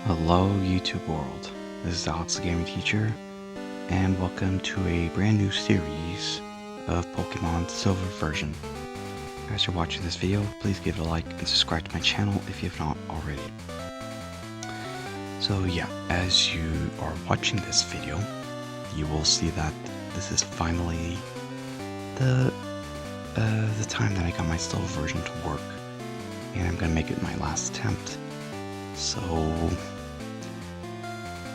Hello YouTube world, this is Alex the Gaming Teacher, and welcome to a brand new series of Pokemon Silver version. As you're watching this video, please give it a like and subscribe to my channel if you have not already. So yeah, as you are watching this video, you will see that this is finally the time that I got my Silver version to work, and I'm gonna make it my last attempt. So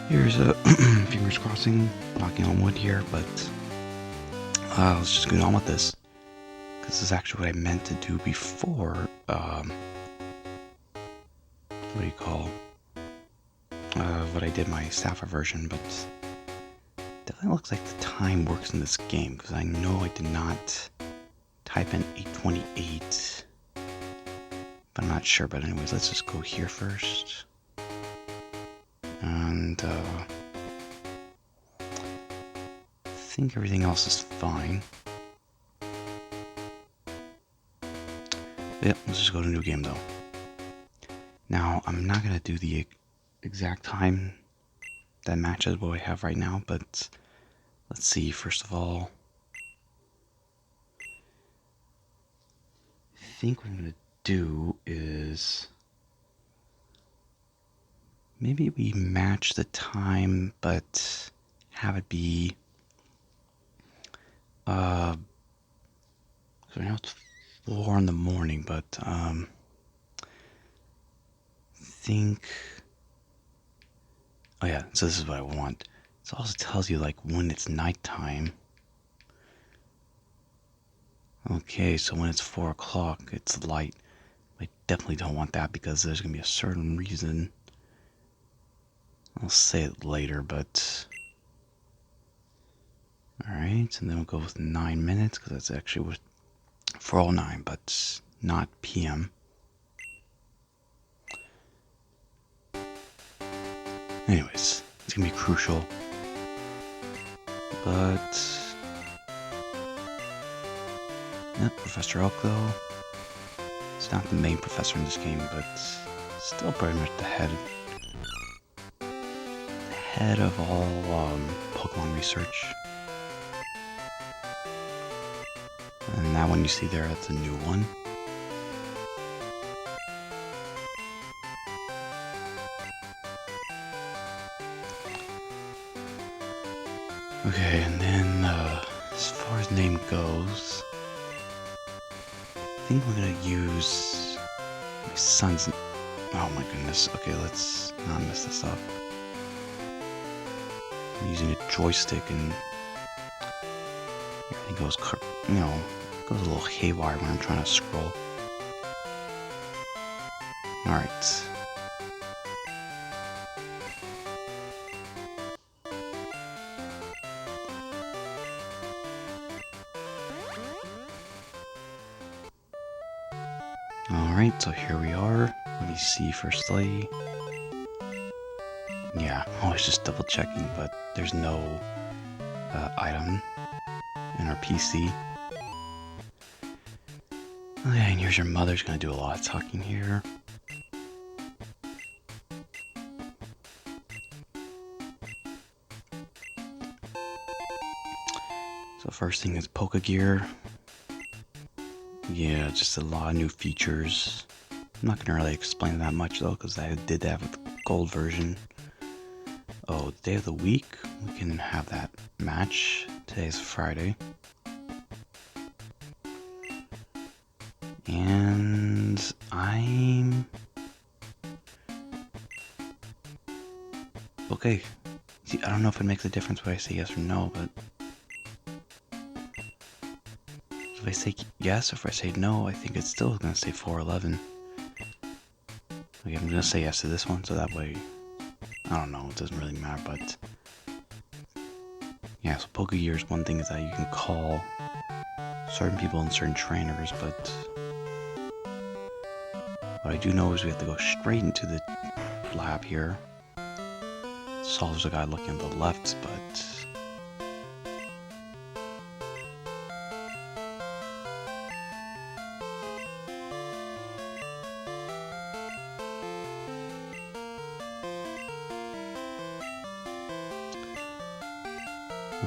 here's a fingers crossing, knocking on wood here, but let's just get on with this, because this is actually what I meant to do before, what do you call, what I did my Sapphire version, but it definitely looks like the time works in this game, because I know I did not type in 828, but I'm not sure. But anyways, let's just go here first. And I think everything else is fine. Yep, let's just go to new game though. Now, I'm not going to do the exact time that matches what I have right now, but let's see. First of all, I think what I'm going to do is maybe we match the time, but have it be, so now it's 4 in the morning, but, think, oh yeah, so this is what I want. It also tells you, like, when it's nighttime. Okay, so when it's 4 o'clock, it's light. I definitely don't want that, because there's gonna be a certain reason. I'll say it later, but alright, and then we'll go with 9 minutes, because that's actually what, for all 9, but not PM. Anyways, it's gonna be crucial, but yep, Professor Oak though. It's not the main professor in this game, but still pretty much the head of all Pokemon research. And that one you see there, that's a new one. Okay, and then as far as name goes, I think we're gonna use my son's. Oh my goodness. Okay, let's not mess this up. I'm using a joystick and everything goes, goes a little haywire when I'm trying to scroll. Alright. Alright, so here we are. Let me see firstly. Yeah, I was just double checking, but there's no item in our PC. Okay, and here's your mother's gonna do a lot of talking here. So first thing is Poke Gear. Yeah, just a lot of new features. I'm not gonna really explain that much though, because I did that with the gold version. Oh, day of the week, we can have that match. Today's Friday. And I'm... okay, See, I don't know if it makes a difference when I say yes or no, but if I say yes or if I say no, I think it's still going to say 411. Okay, I'm going to say yes to this one, so that way, I don't know, it doesn't really matter, but yeah, so Pokegears, one thing is that you can call certain people and certain trainers, but what I do know is we have to go straight into the lab here. So there's a guy looking at the left, but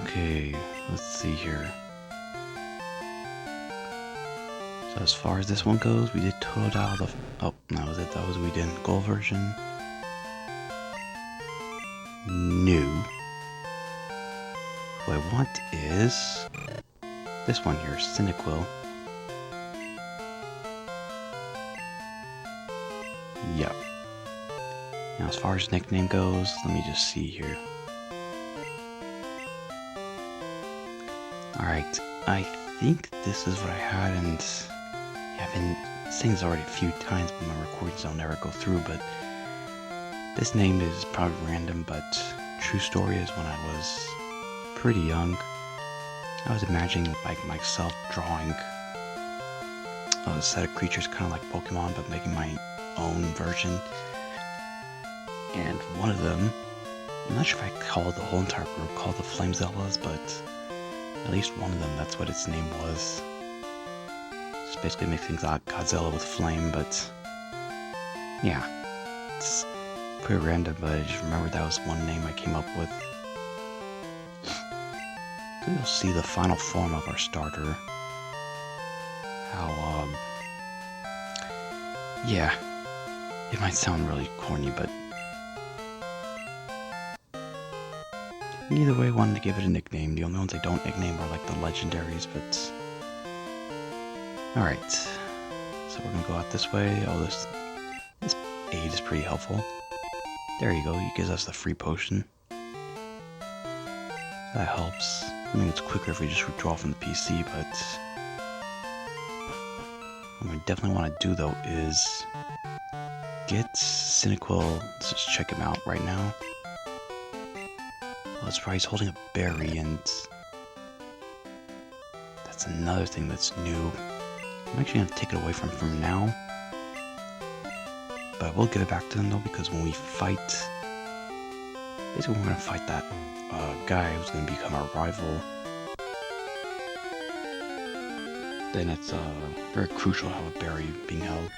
okay, let's see here. So as far as this one goes, we did Totodile the... Oh, that was it. That was we did Gold version. New. What I want is this one here, Cyndaquil. Yep. Now as far as nickname goes, let me just see here. Alright, I think this is what I had, and yeah, I've been saying this already a few times, but my recordings don't ever go through, but this name is probably random, but true story is when I was pretty young, I was imagining like myself drawing a set of creatures kind of like Pokemon, but making my own version. And one of them, I'm not sure if I called the whole entire group called the Flame Zellas, but at least one of them, that's what its name was. Just basically mixing Godzilla with flame, but yeah, it's pretty random, but I just remember that was one name I came up with. So you'll see the final form of our starter. How, yeah, it might sound really corny, but either way, I wanted to give it a nickname. The only ones I don't nickname are like the legendaries, but alright, so we're gonna go out this way. Oh, this aid is pretty helpful. There you go, it gives us the free potion. That helps. I mean, it's quicker if we just withdraw from the PC, but what we definitely want to do though is get Cyndaquil. Let's just check him out right now. Oh, that's right, he's holding a berry, and that's another thing that's new. I'm actually going to take it away from him for now. But I will give it back to him though, because when we fight... Basically, we're going to fight that guy who's going to become our rival. Then it's very crucial to have a berry being held.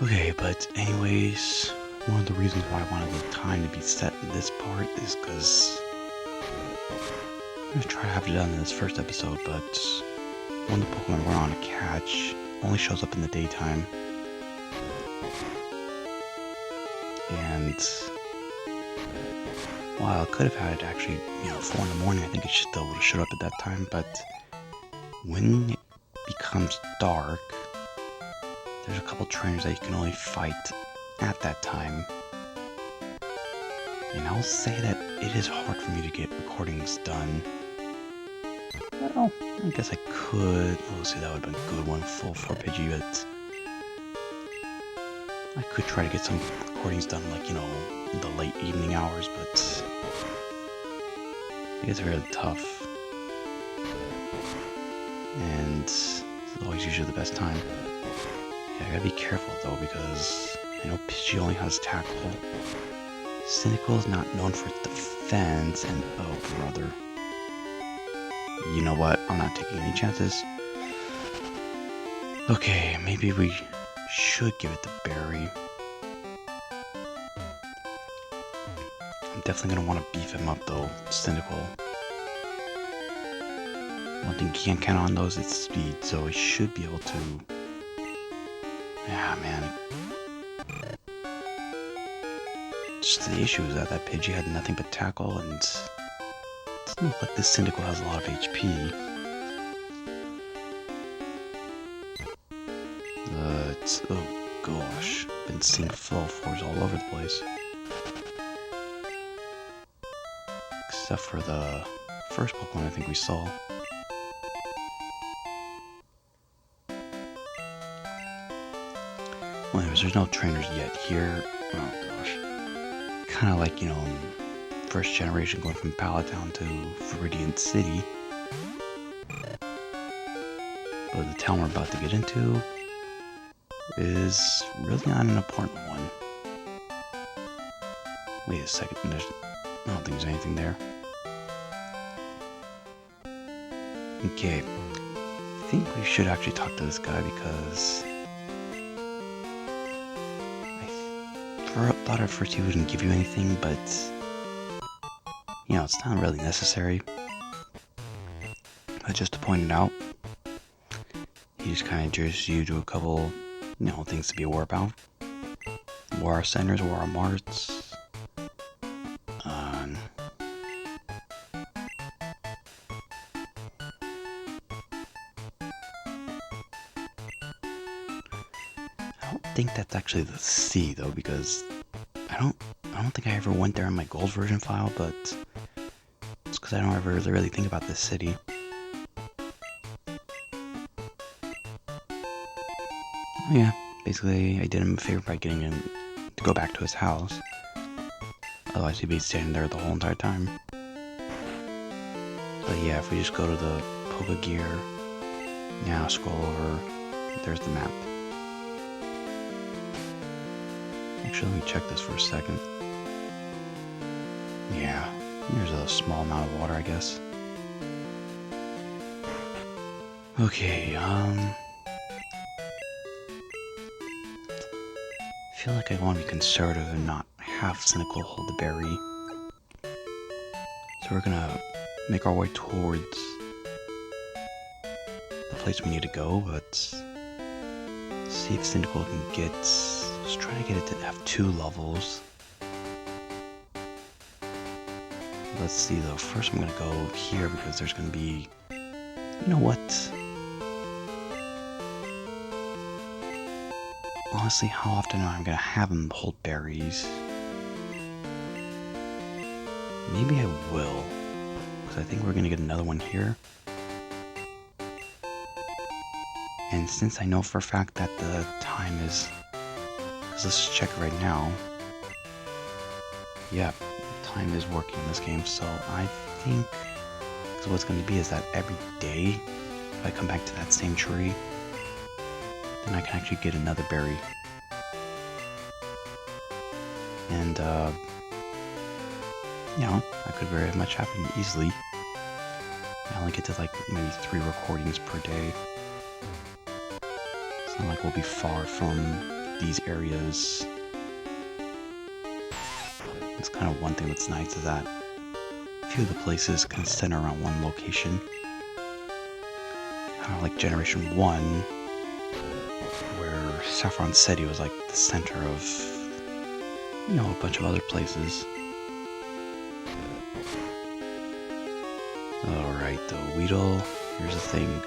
Okay, but anyways, one of the reasons why I wanted the time to be set in this part is because I'm going to try to have it done in this first episode, but one of the Pokemon we're on to catch only shows up in the daytime. And while I could have had it actually, 4 in the morning, I think it still would have showed up at that time, but when it becomes dark, there's a couple trainers that you can only fight at that time. And I'll say that it is hard for me to get recordings done. Well, I guess I could. Oh, see, that would have been a good one, full for Pidgey, but I could try to get some recordings done, like, in the late evening hours, but it gets really tough. And it's always usually the best time. Yeah, I gotta be careful though, because I know Pidgey only has tackle. Cyndaquil is not known for defense, and oh brother. You know what? I'm not taking any chances. Okay, maybe we should give it the berry. I'm definitely gonna want to beef him up though, Cyndaquil. One thing you can't count on those is speed, so he should be able to. Yeah, man. Just the issue is that Pidgey had nothing but tackle, and it doesn't look like this Cyndaquil has a lot of HP. But, oh gosh. Been seeing flow floors all over the place. Except for the first Pokemon I think we saw. Well, anyways, there's no trainers yet here. Oh gosh. Kind of like, you know, first generation going from Palatown to Viridian City. But the town we're about to get into is really not an important one. Wait a second, I don't think there's anything there. Okay, I think we should actually talk to this guy because I thought at first he wouldn't give you anything, but you know, it's not really necessary. But just to point it out, he just kind of introduces you to a couple, you know, things to be aware about. Where our centers, where our marts. I don't think that's actually the C though, because I don't think I ever went there in my gold version file, but it's because I don't ever really think about this city. Yeah, basically I did him a favor by getting him to go back to his house. Otherwise he'd be standing there the whole entire time. But yeah, if we just go to the Poke Gear, now scroll over, there's the map. Actually, let me check this for a second. Yeah, there's a small amount of water, I guess. Okay, I feel like I want to be conservative and not have Cyndaquil hold the berry. So we're gonna make our way towards the place we need to go, but see if Cyndaquil can get... Let's try to get it to have 2 levels. Let's see though, first I'm gonna go here because there's gonna be... You know what? Honestly, how often am I gonna have him hold berries? Maybe I will, because I think we're gonna get another one here. And since I know for a fact that the time is... Because let's check it right now. Yeah, time is working in this game, so I think... So what's gonna be is that every day, if I come back to that same tree, then I can actually get another berry. And, you know, that could very much happen easily. I only get to like maybe 3 recordings per day. It's not like we'll be far from these areas. It's kind of one thing that's nice is that a few of the places kind of center around one location. Kind of like Generation 1, where Saffron City was like the center of, you know, a bunch of other places. Alright, the Weedle, here's the thing.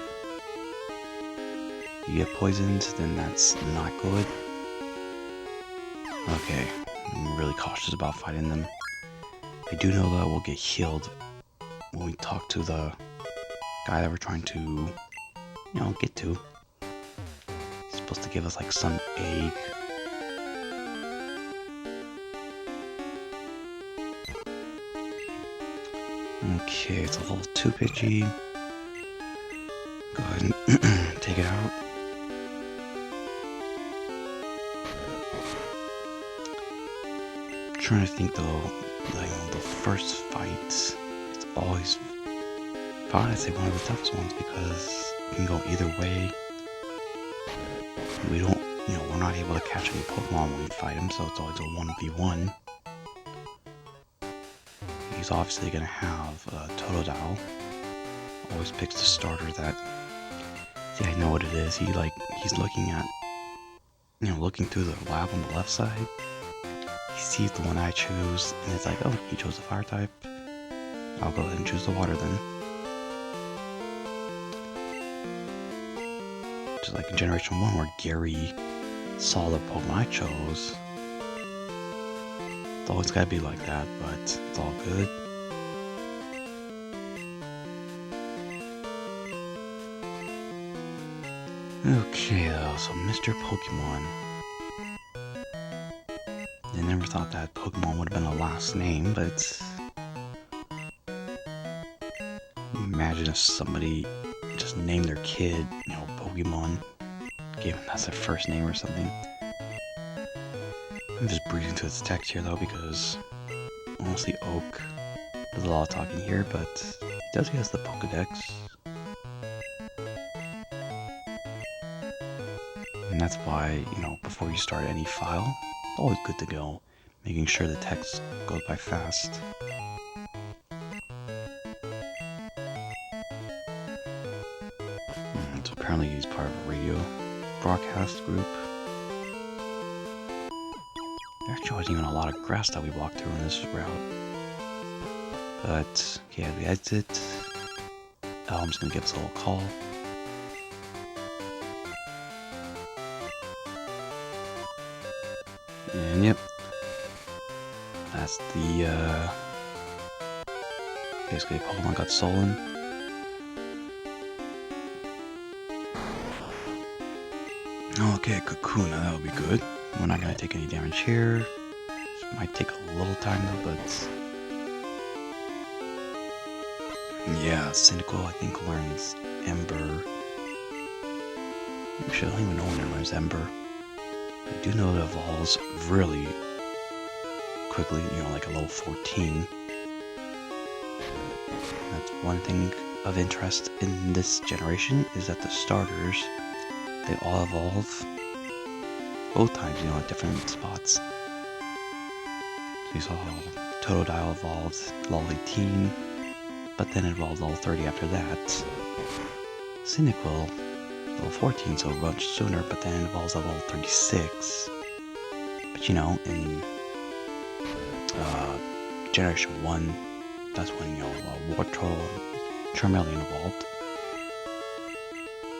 You get poisoned, then that's not good. Okay, I'm really cautious about fighting them. I do know that we'll get healed when we talk to the guy that we're trying to, you know, get to. He's supposed to give us like some egg. Okay, it's a level 2 Pidgey. Go ahead and take it out. I'm trying to think though, like the first fight, it's always, I'd say one of the toughest ones because it can go either way. We don't, you know, we're not able to catch any Pokemon when we fight him, so it's always a 1v1. He's obviously going to have Totodile. Always picks the starter that... See, I know what it is. He's looking at... You know, looking through the lab on the left side. He sees the one I choose, and it's like, oh, he chose the fire type. I'll go ahead and choose the water then. Just like in Generation 1 where Gary saw the Pokemon I chose. It's always gotta be like that, but it's all good. Okay, though, so Mr. Pokemon. I never thought that Pokemon would have been a last name, but imagine if somebody just named their kid, you know, Pokemon, gave him that's their first name or something. I'm just breezing through its text here though because honestly Oak does a lot of talking here, but he has the Pokedex. And that's why, you know, before you start any file, it's always good to go, making sure the text goes by fast. So apparently he's part of a radio broadcast group. There actually wasn't even a lot of grass that we walked through in this route. But, okay, we exit. I'm just gonna give us a little call. And yep, that's the, basically Pokemon got stolen. Okay, Kakuna, that would be good. We're not gonna take any damage here. This might take a little time though, but... yeah, Cyndaquil I think learns Ember. Actually, I don't even know when it learns Ember. I do know it evolves really quickly, you know, like a level 14. That's one thing of interest in this generation, is that the starters, they all evolve both times, you know, at different spots. So you saw how Totodile evolved level 18, but then it evolved level 30 after that. Cyndaquil, level 14, so much sooner, but then it evolves level 36. But you know, in Generation 1, that's when, you know, Wartortle and Charmeleon evolved.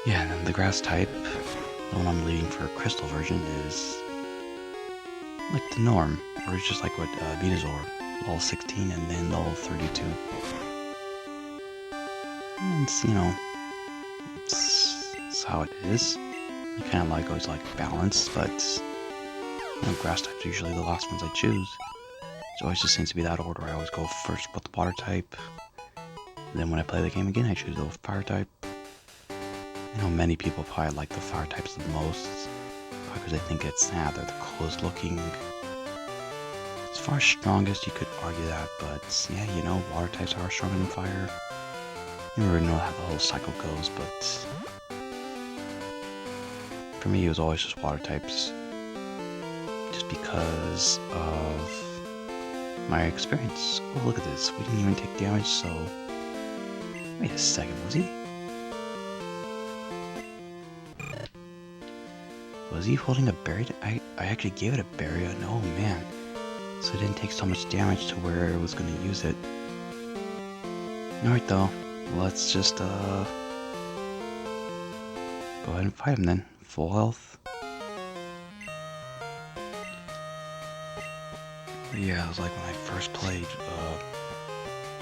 Yeah, and then the grass type, the one I'm leading for a crystal version, is like the norm, or it's just like what Venusaur, level 16 and then level 32. And it's, you know, it's how it is. I kind of like always like balance, but you know, grass types are usually the last ones I choose. So it always just seems to be that order. I always go first with the water type, then when I play the game again, I choose the fire type. I know many people probably like the fire types the most, because they think it's, they're the coolest looking. As far as strongest, you could argue that, but yeah, you know, water types are stronger than fire. You never really know how the whole cycle goes, but for me, it was always just water types, just because of my experience. Oh, look at this, we didn't even take damage, so wait a second, was he holding a berry? I actually gave it a berry, and oh man, so it didn't take so much damage to where it was going to use it. Alright though, let's just go ahead and fight him then. Full health. But yeah, it was like when I first played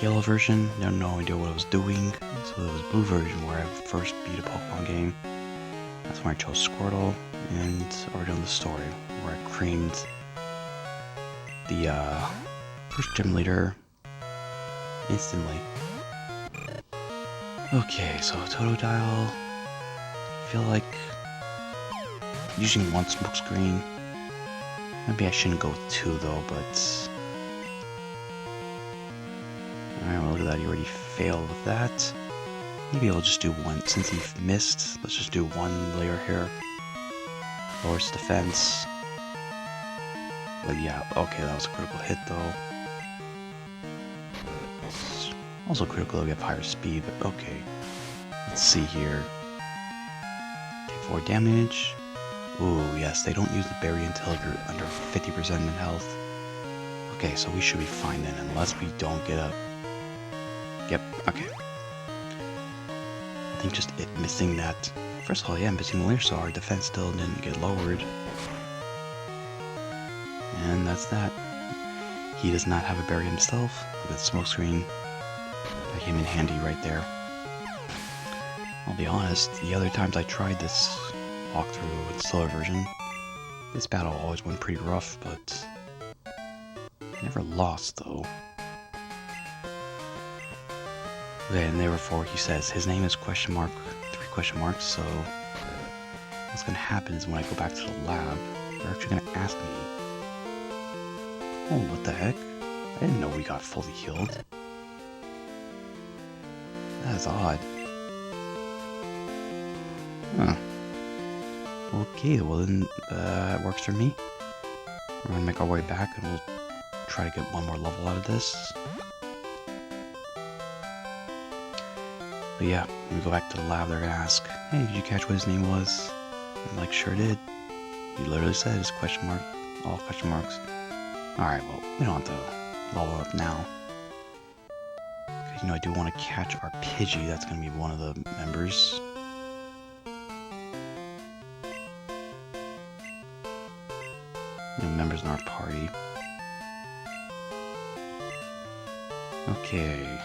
yellow version, I had no idea what I was doing, so it was blue version where I first beat a Pokemon game. That's when I chose Squirtle, and already on the story, where I creamed the first gym leader instantly. Okay, so Totodile, I feel like using one smoke screen. Maybe I shouldn't go with two though, but alright, well look at that, he already failed with that. Maybe I'll just do one, since he missed, let's just do one layer here. Lowers defense. But yeah, okay, that was a critical hit though. Also critical to get higher speed, but okay. Let's see here. Take 4 damage. Ooh, yes, they don't use the berry until you're under 50% in health. Okay, so we should be fine then, unless we don't get up. Yep, okay. I think just it missing that. First of all, yeah, missing the layer, so our defense still didn't get lowered. And that's that. He does not have a berry himself. Look at the smoke screen. That came in handy right there. I'll be honest, the other times I tried this walkthrough with the slower version, this battle always went pretty rough, but I never lost though. Okay, and therefore he says his name is question mark, 3 question marks, so what's gonna happen is when I go back to the lab, they're actually gonna ask me, oh, what the heck? I didn't know we got fully healed. That is odd. Huh. Okay, well then, it works for me. We're gonna make our way back and we'll try to get one more level out of this. But yeah, when we go back to the lab, they're gonna ask, hey, did you catch what his name was? I'm like, sure did. He literally said his question mark, all question marks. Alright, well, we don't have to level up now. Because, you know, I do want to catch our Pidgey. That's gonna be one of the members. Members in our party. Okay.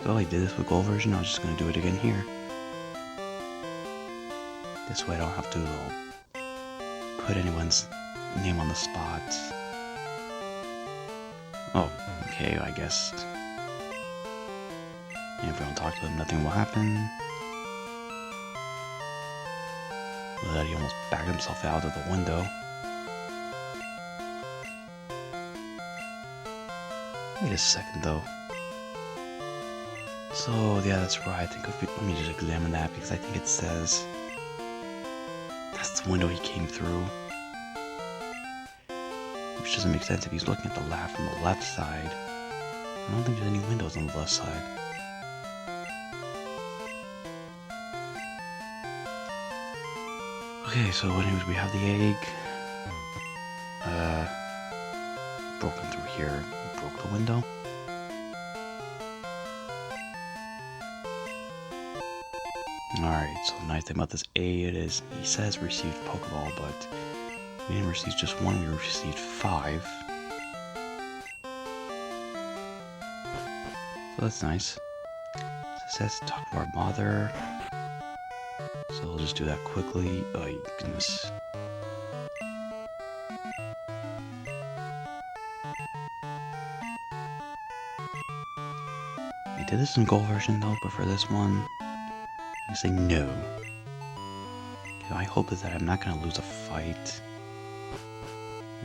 So I did this with gold version, I was just gonna do it again here. This way I don't have to put anyone's name on the spot. Oh, okay, I guess. And if we don't talk to them, nothing will happen. Look at that, he almost backed himself out of the window. Wait a second though. So yeah, that's right. I think let me just examine that because I think it says that's the window he came through. Which doesn't make sense if he's looking at the lab from the left side. I don't think there's any windows on the left side. Okay, so anyways, we have the egg. Broken through here. Broke the window. Alright, so the nice thing about this aid is he says received Pokeball, but we didn't receive just 1, we received 5. So that's nice. So it says talk to our mother. So we'll just do that quickly. Oh goodness. I did this in gold version though, but for this one, I say no. My hope is that I'm not gonna lose a fight.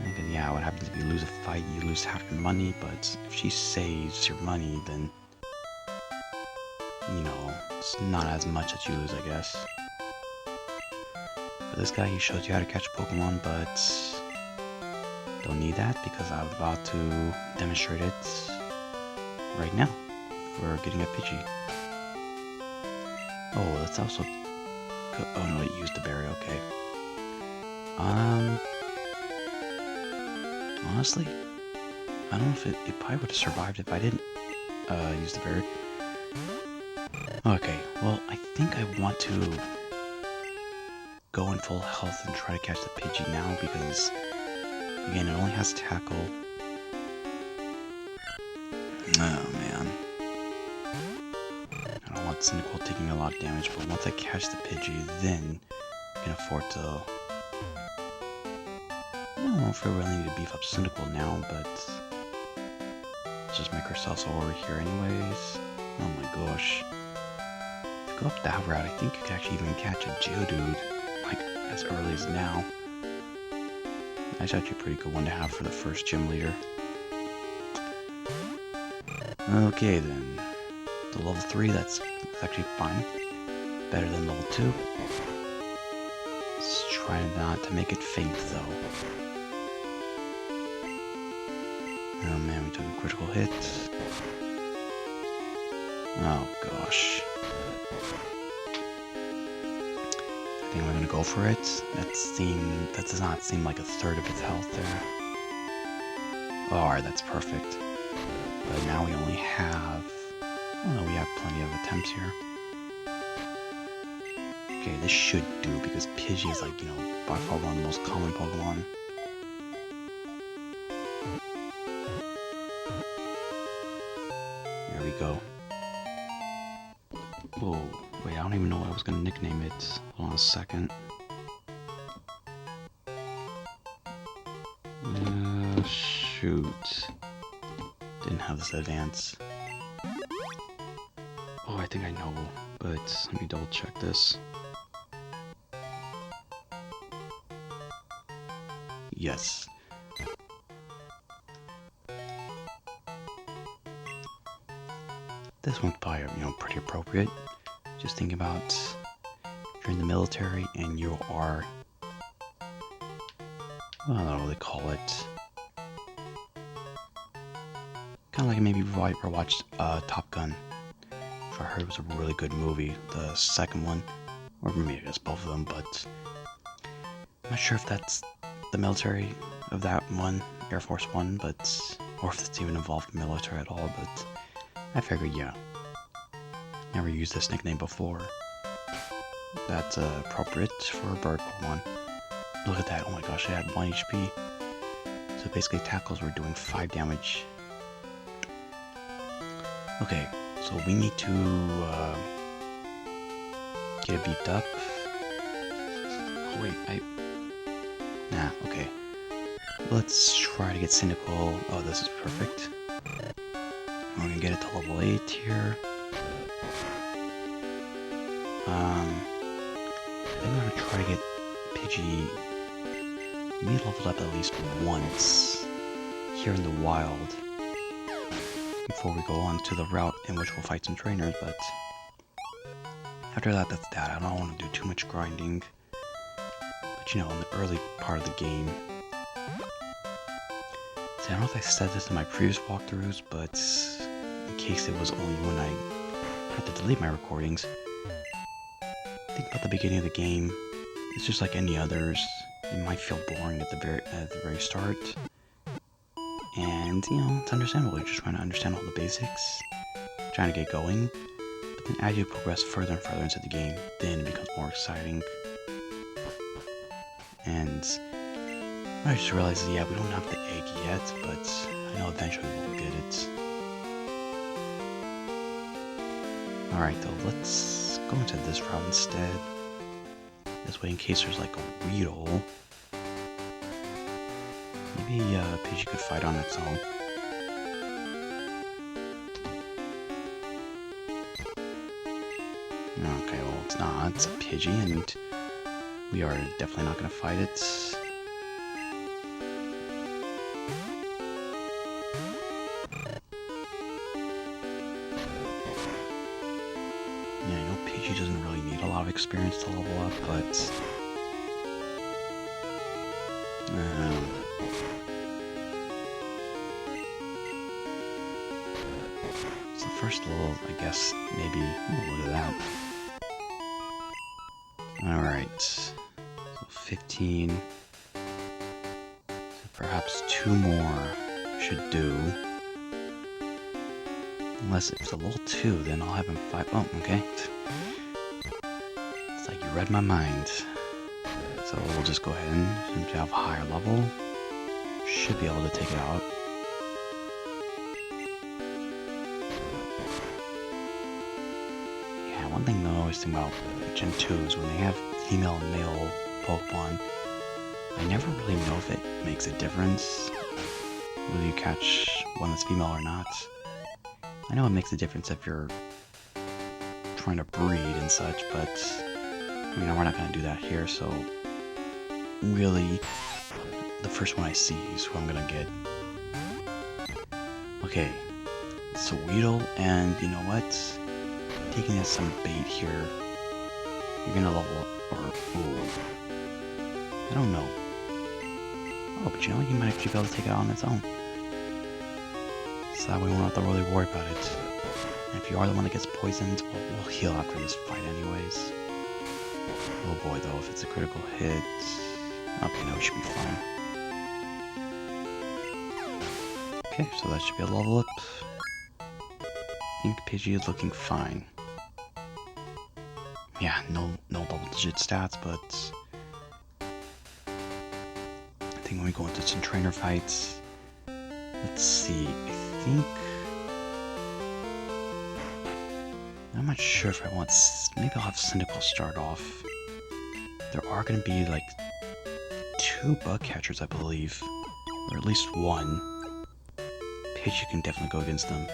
And yeah, what happens if you lose a fight? You lose half your money, but if she saves your money, then you know, it's not as much that you lose, I guess. For this guy, he shows you how to catch a Pokemon, but don't need that because I'm about to demonstrate it right now for getting a Pidgey. Oh, that's also... Oh no, it used the berry, okay. Honestly, I don't know if it probably would have survived if I didn't use the berry. Okay, well, I think I want to go in full health and try to catch the Pidgey now because, again, it only has tackle. Oh, man. I don't want Cyndaquil taking a lot of damage, but once I catch the Pidgey, then I can afford to... I don't know if I really need to beef up Cyndaquil now, but... let's just make ourselves over here anyways. Oh my gosh. If you go up that route, I think you can actually even catch a Geodude, like, as early as now. That's actually a pretty good one to have for the first gym leader. Okay then. The level 3, that's actually fine. Better than level 2. Let's try not to make it faint though. Oh man, we took a critical hit. Oh gosh. I think we're gonna go for it. That does not seem like a third of its health there. Alright, that's perfect. But now we only have... oh no, we have plenty of attempts here. Okay, this should do because Pidgey is like, you know, by far one of the most common Pokemon. was gonna nickname it. Hold on a second. Shoot. Didn't have this advance. Oh, I think I know, but let me double check this. Yes. This one's probably, pretty appropriate. Just think about you're in the military and you are, I don't know what they call it. Kind of like maybe I watched Top Gun, which I heard was a really good movie. The second one, or maybe I guess both of them, but I'm not sure if that's the military of that one, Air Force One, but or if it's even involved in the military at all. But I figured, yeah, never used this nickname before. That's appropriate for a bird one. Look at that! Oh my gosh, I had 1 HP. So basically, tackles were doing 5 damage. Okay, so we need to get it beefed up. Oh wait, nah, okay. Let's try to get Cyndaquil. Oh, this is perfect. We're gonna get it to level 8 here. I think I'm gonna try to get Pidgey maybe leveled up at least once here in the wild before we go on to the route in which we'll fight some trainers, but after that, that's that. I don't want to do too much grinding. But in the early part of the game, see, I don't know if I said this in my previous walkthroughs, but in case it was only when I had to delete my recordings, think about the beginning of the game. It's just like any others. It might feel boring at the very start, and it's understandable. You're just trying to understand all the basics, trying to get going. But then as you progress further and further into the game, then it becomes more exciting. And I just realized, yeah, we don't have the egg yet, but I know eventually we'll get it. Alright though, let's go into this route instead. This way, in case there's like a Weedle, maybe Pidgey could fight on its own. Okay, well it's not. It's a Pidgey, and we are definitely not going to fight it. Yeah, Pidgey doesn't really need a lot of experience to level up, but so first level, I guess, maybe, look at that. Alright, so 15, so perhaps 2 more should do. Unless it's a level 2, then I'll have him fight. Oh, okay. It's like you read my mind. So we'll just go ahead and, since we have a higher level, should be able to take it out. Yeah, one thing that I always think about Gen 2 is when they have female and male Pokemon, I never really know if it makes a difference whether you catch one that's female or not. I know it makes a difference if you're trying to breed and such, but we're not going to do that here, so really, the first one I see is who I'm going to get. Okay, it's a Weedle, and you know what? Taking as some bait here, you're going to level up, or, ooh, I don't know. Oh, but you might actually be able to take it out on its own. So that way we won't have to really worry about it. And if you are the one that gets poisoned, we'll heal after this fight anyways. Oh boy though, if it's a critical hit... Okay, no, it should be fine. Okay, so that should be a level up. I think Pidgey is looking fine. Yeah, no double-digit stats, but... I think when we go into some trainer fights... Let's see, I think... I'm not sure if I want... Maybe I'll have Cyndaquil start off. There are going to be, like, 2 bug catchers, I believe. Or at least 1. Pidgey can definitely go against them.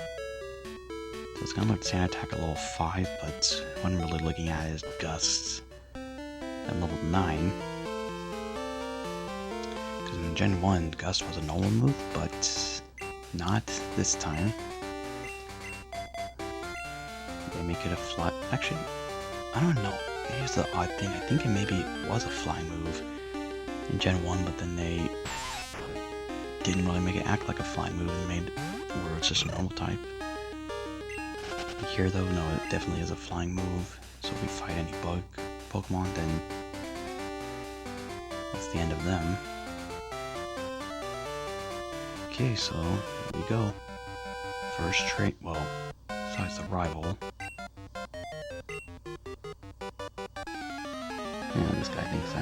So it's going to learn Sand Attack at level 5, but what I'm really looking at is Gust at level 9. Because in Gen 1, Gust was a normal move, but not this time. They make it a fly... Actually, I don't know. Here's the odd thing. I think maybe it was a flying move in Gen 1, but then they didn't really make it act like a flying move and made it where it's just a normal type. Here though, no, it definitely is a flying move. So if we fight any bug Pokemon, then that's the end of them. Okay, so here we go. First trait, well, besides the rival. And this guy thinks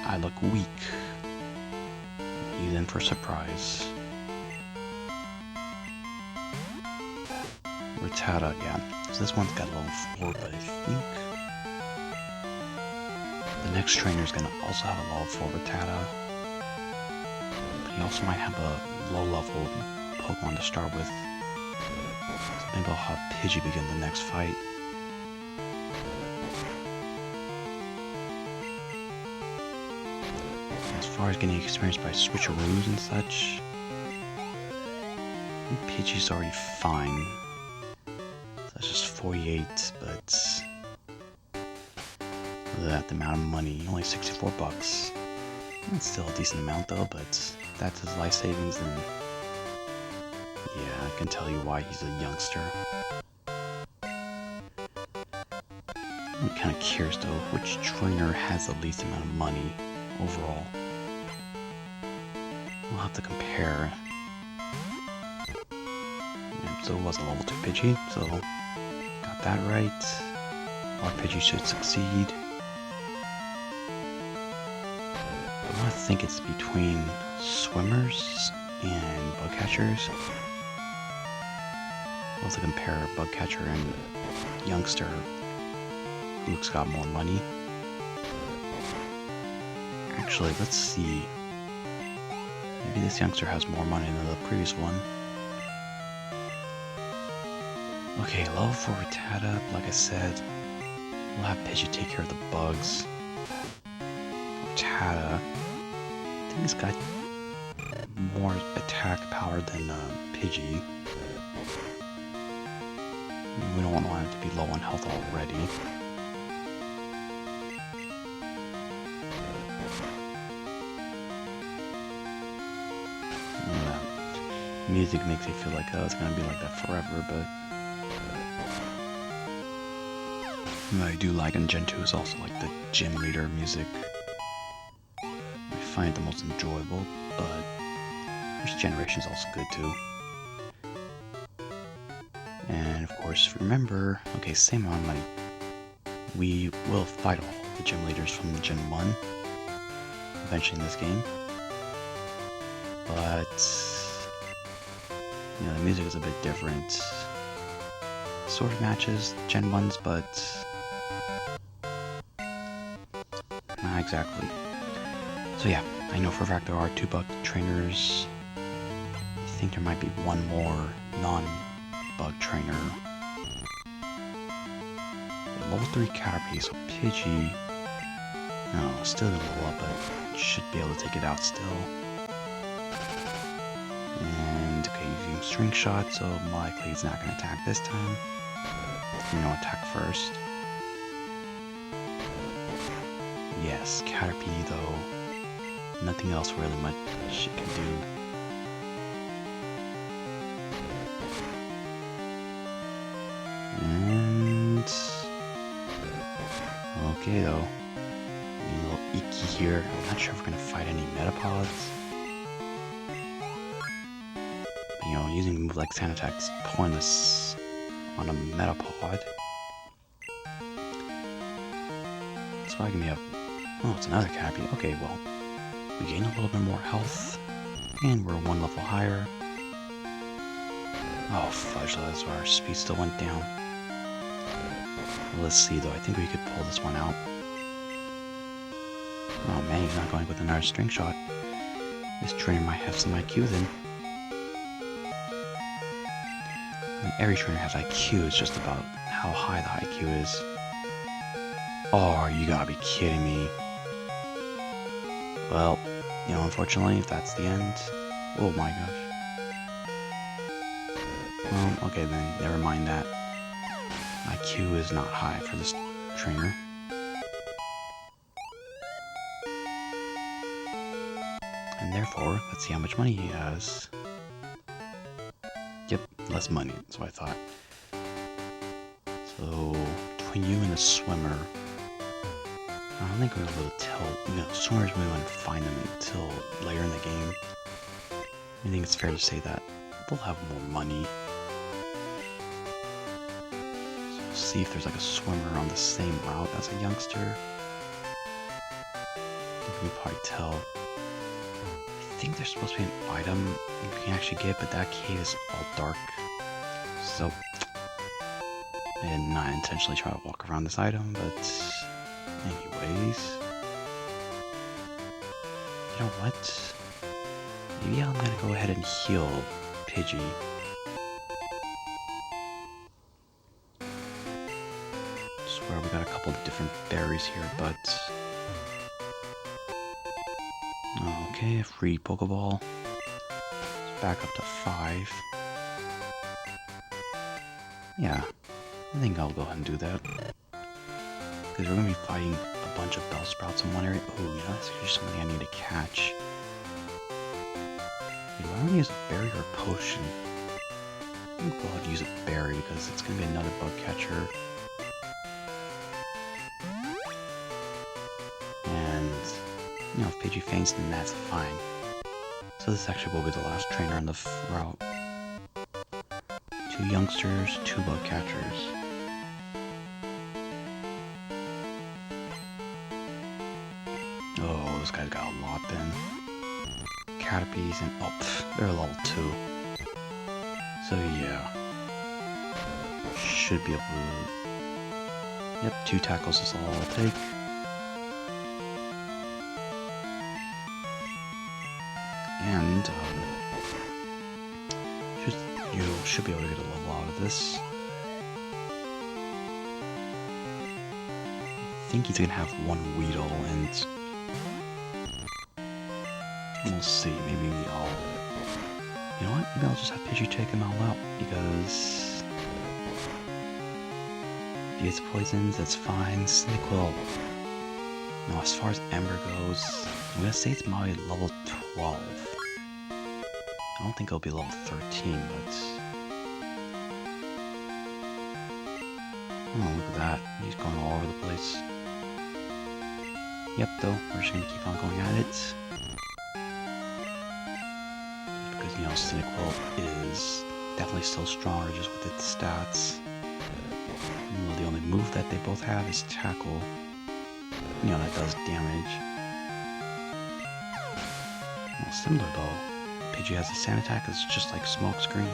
I look weak. He's in for a surprise. Rattata, yeah. So this one's got level 4, but I think the next trainer is gonna also have a level 4 Rattata. But he also might have a low-level Pokemon to start with. So maybe I'll have Pidgey begin the next fight. As far as getting experience by switcheroos and such, I think Pidgey's already fine. That's just 48, but that amount of money, only 64 bucks. That's still a decent amount though, but that's his life savings, and yeah, I can tell you why he's a youngster. I'm kind of curious though, which trainer has the least amount of money overall? We'll have to compare. Yeah, so it was a level 2 Pidgey, so got that right. Our Pidgey should succeed. I want to think it's between swimmers and bug catchers. We'll have to compare bug catcher and youngster. Who's got more money? Actually, let's see. Maybe this youngster has more money than the previous one. Okay, level 4 Rattata, like I said, we'll have Pidgey take care of the bugs. Rattata, I think he's got more attack power than Pidgey. We don't want him to be low on health already. Music makes it feel like it's gonna be like that forever, but what I do like in Gen 2 is also like the gym leader music. I find it the most enjoyable, but first generation is also good too. And of course, remember, okay, same amount of money. We will fight all the gym leaders from Gen 1 eventually in this game, but you know, the music is a bit different. Sort of matches Gen 1's, but not exactly. So yeah, I know for a fact there are 2 bug trainers. I think there might be 1 more non-bug trainer. Level 3 Caterpie, so Pidgey, no, still a little up, but should be able to take it out still. And okay, using String Shot, so more likely he's not going to attack this time. You know, attack first. Yes, Caterpie though, nothing else really much it can do. And okay though, a little Icky here. I'm not sure if we're going to fight any Metapods. You know, using a move like Sand Attack is pointless on a Metapod. That's why give me a... Oh, it's another Caterpie. Okay, well, we gain a little bit more health, and we're 1 level higher. Oh, fudge, that's why our speed still went down. Let's see though, I think we could pull this one out. Oh man, he's not going with another string shot. This trainer might have some IQ then. I mean, every trainer has IQ, it's just about how high the IQ is. Oh, you gotta be kidding me. Well, you know, unfortunately, if that's the end... Oh my gosh. Well, okay then, never mind that. IQ is not high for this trainer. And therefore, let's see how much money he has. Yep, less money, that's what I thought. So, between you and the swimmer, I don't think we're able to tell. You know, swimmers, we wouldn't find them until later in the game. I think it's fair to say that they'll have more money. So we'll see if there's like a swimmer on the same route as a youngster. You can probably tell. I think there's supposed to be an item you can actually get, but that cave is all dark. So I did not intentionally try to walk around this item, but anyways. You know what? Maybe I'm gonna go ahead and heal Pidgey. Swear we got a couple of different berries here, but... Okay, a free Pokeball. Let's back up to 5. Yeah, I think I'll go ahead and do that. Because we're going to be fighting a bunch of Bellsprouts in one area. Oh, you know, that's actually something I need to catch. Do I want to use a berry or a potion? I'm going to go ahead and use a berry because it's going to be another bug catcher. And, you know, if Pidgey faints, then that's fine. So this actually will be the last trainer on the route. 2 youngsters, 2 bug catchers. Oh, this guy's got a lot then. Caterpies and... Oh, they're level 2. So yeah. Should be able to... Yep, 2 tackles is all I'll take. And, you should be able to get a level out of this. I think he's gonna have 1 Weedle, and we'll see. Maybe I'll... You know what? Maybe I'll just have Pidgey take them all out, because if he gets poisons, that's fine. Cyndaquil. Now, as far as Ember goes, I'm gonna say it's probably level 12. I don't think it'll be level 13, but... Oh, look at that. He's going all over the place. Yep, though, we're just gonna keep on going at it. Because, you know, Cyndaquil is definitely still stronger just with its stats. You know, the only move that they both have is Tackle. You know, that does damage. Well, similar though. Pidgey has a sand attack that's just like Smokescreen.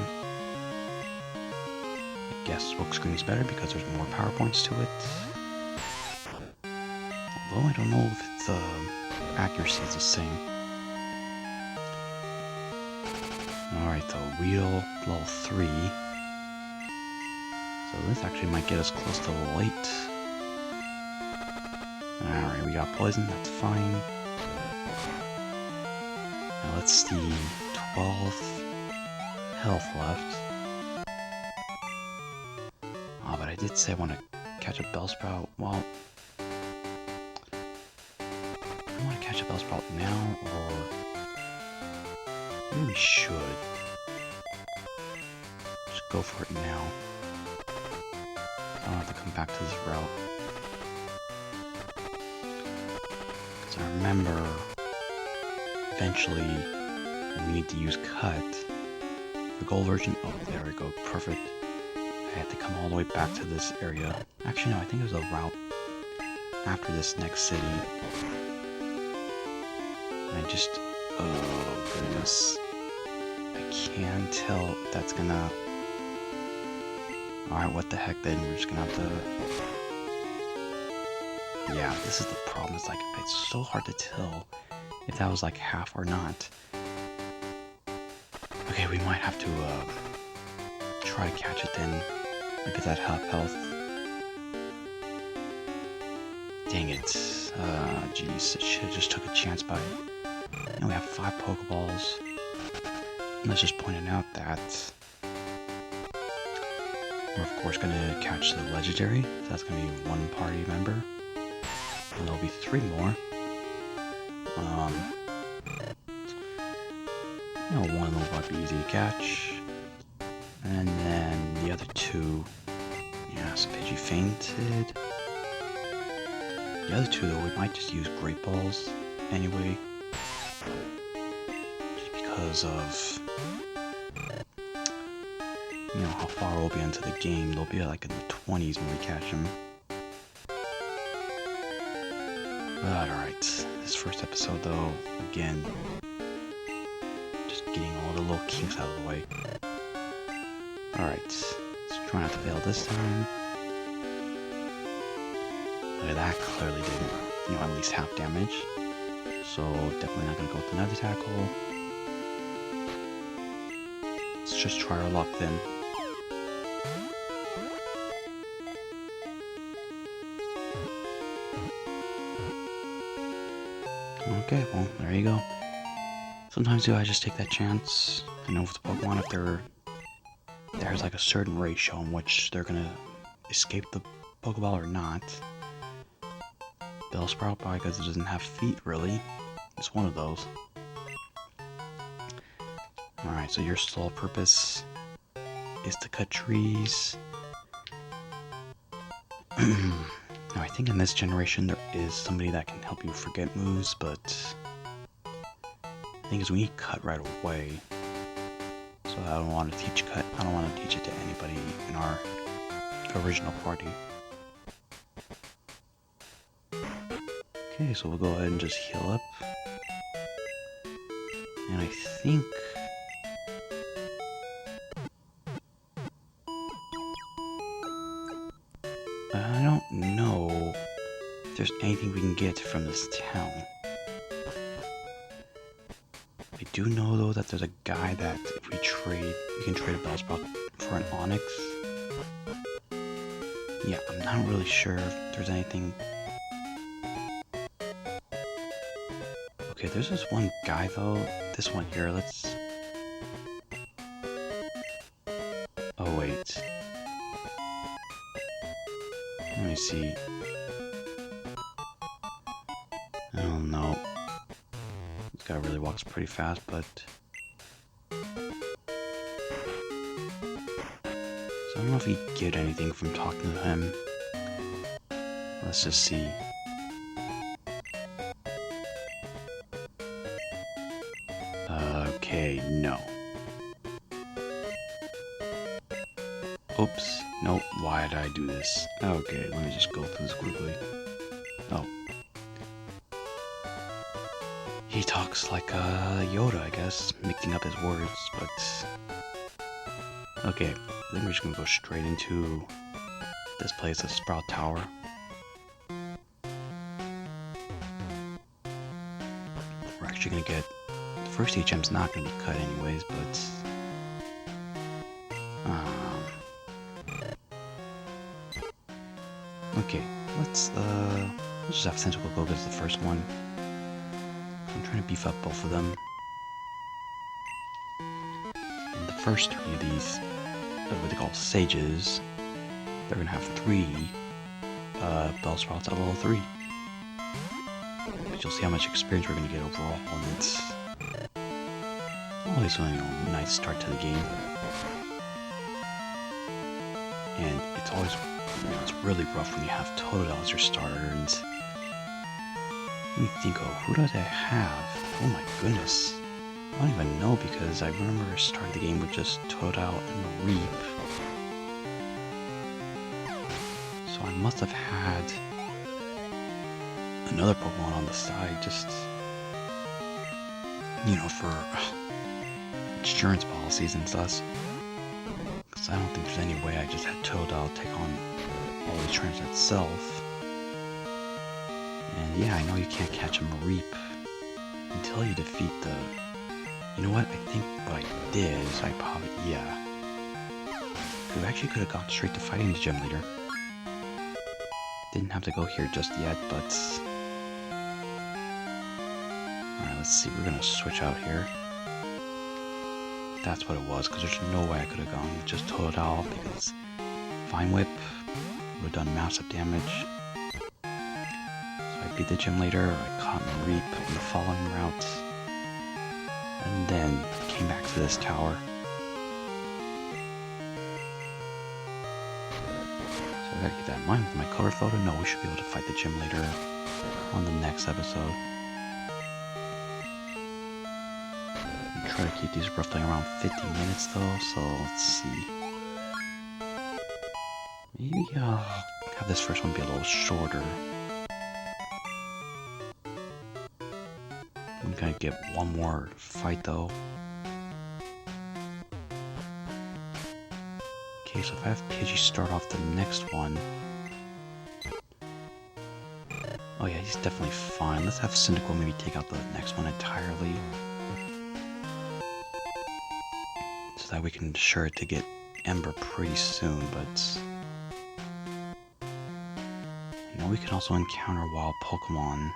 I guess Smokescreen's better because there's more power points to it. Although I don't know if its accuracy is the same. Alright though, Weedle, level 3. So this actually might get us close to level 8. Alright, we got poison, that's fine. Now let's see, 12 health left. Oh, but I did say I want to catch a Bellsprout. Well, I want to catch a Bellsprout now, or maybe we should. Just go for it now. I don't have to come back to this route. Because I remember eventually we need to use Cut. The gold version, oh there we go, perfect. I had to come all the way back to this area. Actually no, I think it was a route after this next city. And I just, oh goodness. I can't tell if that's gonna... Alright, what the heck then, we're just gonna have to Yeah, this is the problem. It's like, it's so hard to tell if that was like half or not. Okay, we might have to try to catch it then. Look at that half health. Dang it. Jeez, I should have just took a chance by it. And we have 5 Pokeballs. And let's just point out that we're of course gonna catch the legendary. So that's gonna be 1 party member. And there'll be 3 more. You know, one of them might be easy to catch. And then the other 2, yeah, so Pidgey fainted. The other 2 though, we might just use Great Balls anyway. Just because of, you know, how far we'll be into the game. They'll be like in the 20s when we catch them. But alright, this first episode though, again, just getting all the little kinks out of the way. Alright, let's try not to fail this time. Okay, that clearly did, you know, at least half damage. So definitely not gonna go with another tackle. Let's just try our luck then. Okay, well, there you go. Sometimes I just take that chance. I know with the Pokemon, if there's like a certain ratio in which they're gonna escape the Pokeball or not. Bellsprout, probably because it doesn't have feet, really. It's one of those. Alright, so your sole purpose is to cut trees. Now, I think in this generation there is somebody that can help you forget moves, but the thing is we need cut right away. So I don't want to teach cut. I don't want to teach it to anybody in our original party. Okay, so we'll go ahead and just heal up. And I think I don't know if there's anything we can get from this town. I do know though that there's a guy that if we trade, we can trade a Bellsprout for an Onyx. Yeah, I'm not really sure if there's anything. Okay, there's this one guy though. This one here, let's. Oh wait. Let me see. I don't know. This guy really walks pretty fast, but... So I don't know if we get anything from talking to him. Let's just see. Okay, no. Oops. Nope. Why did I do this? Okay, let me just go through this quickly. Oh. He talks like Yoda, I guess, mixing up his words, but... Okay, I think we're just gonna go straight into this place, the Sprout Tower. We're actually gonna get... The first HM's not gonna be cut anyways, but... Okay, let's just have Cyndaquil go as the first one. I'm trying to beef up both of them. And the first 3 of these, what they call sages, they're gonna have 3 Bellsprouts at level 3. But you'll see how much experience we're gonna get overall, and it's always a nice start to the game. And it's always, it's really rough when you have Totodile as your starter, and let me think, oh, who does I have? Oh my goodness. I don't even know, because I remember starting the game with just Totodile and Reap. So I must have had another Pokemon on the side, just, you know, for insurance policies and such. Because I don't think there's any way I just had Totodile take on all these trainers itself. And yeah, I know you can't catch a Mareep until you defeat the... You know what? I think what I did is I probably... Yeah. We actually could have gone straight to fighting the gym leader. Didn't have to go here just yet, but... Alright, let's see. We're gonna switch out here. That's what it was, because there's no way I could have gone just Toad Owl, because Vine Whip would have done massive damage. So I beat the gym leader, I caught Mareep in the following route, and then came back to this tower. So I gotta keep that in mind with my cover photo. No, we should be able to fight the gym leader on the next episode. Try to keep these roughly around 50 minutes though, so let's see. Maybe I'll have this first one be a little shorter. I'm gonna get one more fight though. Okay, so if I have Pidgey start off the next one. Oh yeah, he's definitely fine. Let's have Cyndaquil maybe take out the next one entirely. So that we can ensure to get Ember pretty soon, but... You know, we can also encounter wild Pokemon.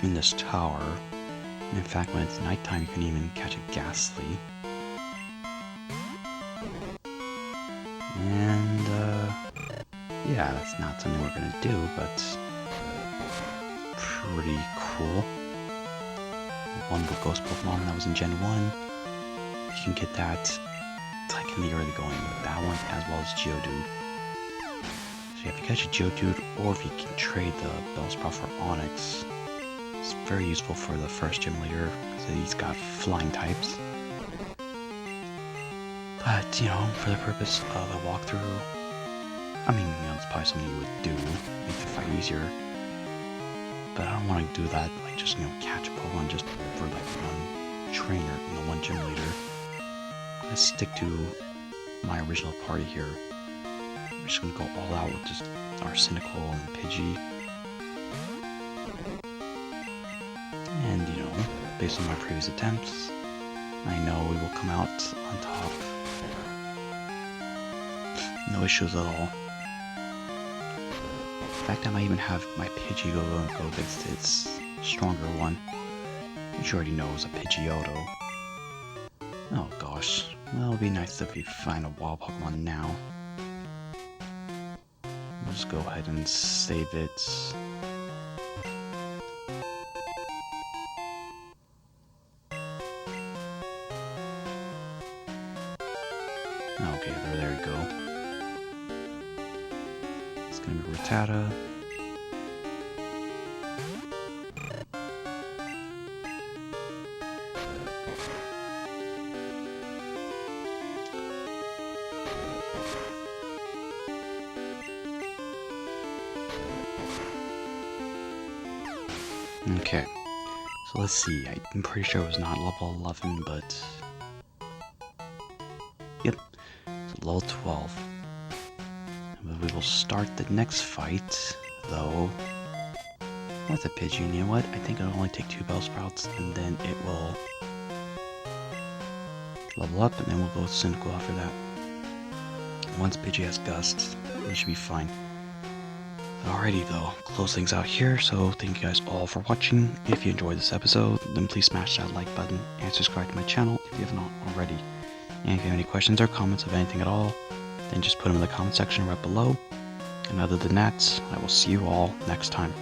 In this tower. And in fact, when it's nighttime, you can even catch a Ghastly. And, yeah, that's not something we're gonna do, but... Pretty cool. One blue ghost Pokemon that was in Gen 1. You can get that, it's like in the early going with that one, as well as Geodude. So if you catch a Geodude, or if you can trade the Bellsprout for Onix, it's very useful for the first gym leader, because he's got flying types. But, you know, for the purpose of a walkthrough, I mean, you know, it's probably something you would do, make the fight easier. But I don't want to do that, like, just, you know, catch a Pokemon just for, like, one trainer, you know, one gym leader. Let's stick to my original party here. We're just gonna go all out with just our Cyndaquil and Pidgey. And, you know, based on my previous attempts, I know we will come out on top. No issues at all. In fact, I might even have my Pidgey go against its stronger one, which you already know is a Pidgeotto. Oh gosh, well, it'd be nice if we find a wild Pokemon now. We'll just go ahead and save it. Okay, there we go. It's gonna be Rattata. Okay, so let's see. I'm pretty sure it was not level 11, but... Yep, it's level 12. We will start the next fight, though, with a Pidgey. And you know what? I think it'll only take 2 Bellsprouts, and then it will level up, and then we'll go with Cyndaquil after that. Once Pidgey has Gust, we should be fine. Alrighty though, close things out here, so thank you guys all for watching. If you enjoyed this episode, then please smash that like button and subscribe to my channel if you have not already. And if you have any questions or comments of anything at all, then just put them in the comment section right below. And other than that, I will see you all next time.